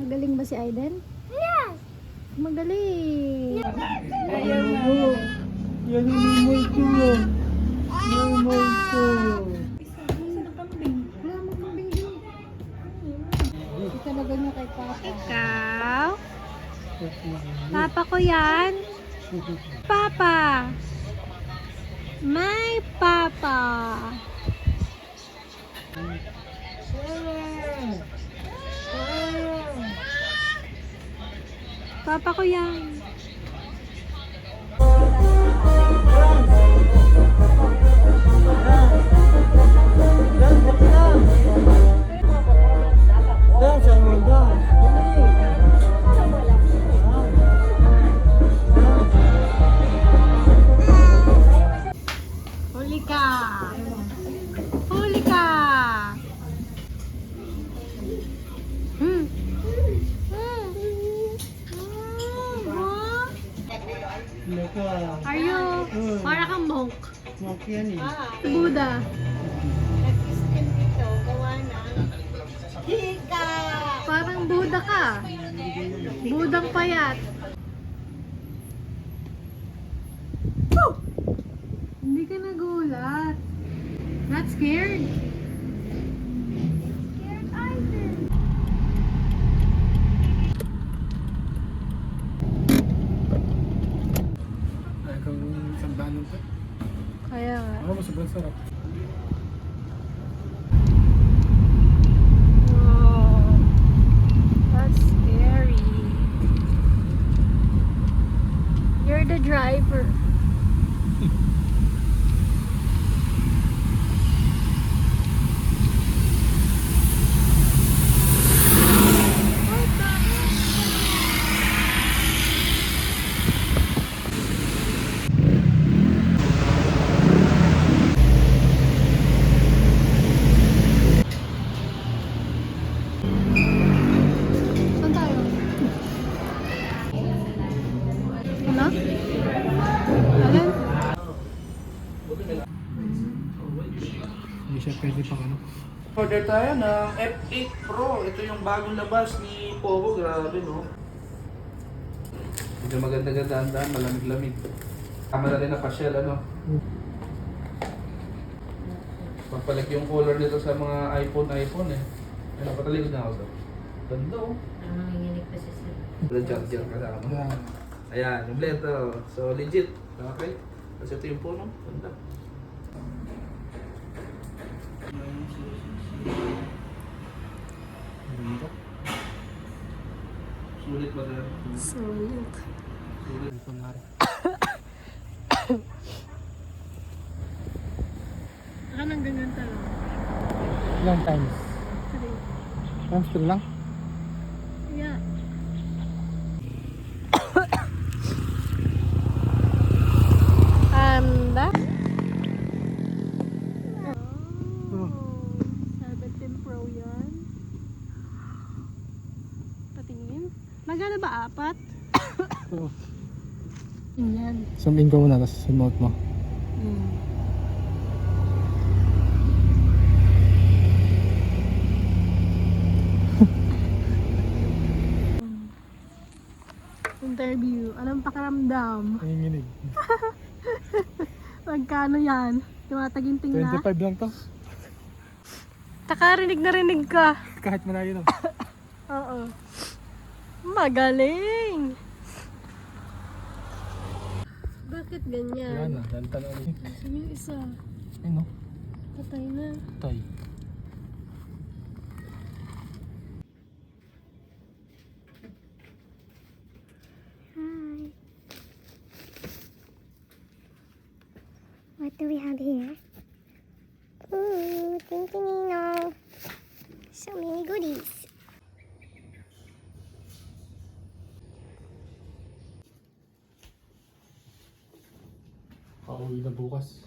Magaling ba si Aiden? Yes! Magaling! Ayaw na. Yan yung multo. Yung multo. Talaga niya kay Papa. Ikaw? Papa ko yan? Papa! My Papa! Papa ko yan. Huli ka! Huli ka! Are you? Para kang monk. Monk yan eh. Buddha. Nag-skin dito, gawa ng hika! Parang Buddha ka. Budang payat. Hindi ka nagulat. Not scared? Scared Ivan! Ay, kung isang banon pa. Kaya nga. Ako, sobrang sarap. Wow. That's scary. You're the driver. Saan tayo? Ano? Alin? Hindi siya pwede pang ano. Order tayo ng F8 Pro. Ito yung bagong labas ni Poco. Grabe, no? Medyo maganda-gandaan, malamig-lamig. Kamera rin na pasyal, ano? Pagpalag yung color nito sa mga iPhone eh. Ano, patalikod na ako to. Ganda, oh. Nanginginig pa siya sila. Wala charger kasama. Yan. Ayan, yung blend to. So, legit. Okay? Tapos ito yung phone, no? Ganda. Ganda. Sulit ba sir? Sulit. Sulit. Ito na rin. Saka nang ganyan talaga. Ilang times? Three. Hamster lang? Yeah. Anda. Oh. 17 Pro yan. Patingin. Magkano ba? 4? Oo. Yan. Zoom in ko muna, tapos remote mo. Interview. Anong pakiramdam? Nanginginig. Magkano yan? Tumataginting na? 25 lang to. Takarinig na rinig ka. Kahit malayo lang. Oo. Magaling! Bakit Wala ganyan? na, danta na ulit. Saan yung isa? Ayun o, Patay na. tay. Hi. What do we have here? Ooh, Tintinino. So many goodies. Pauwi na bukas.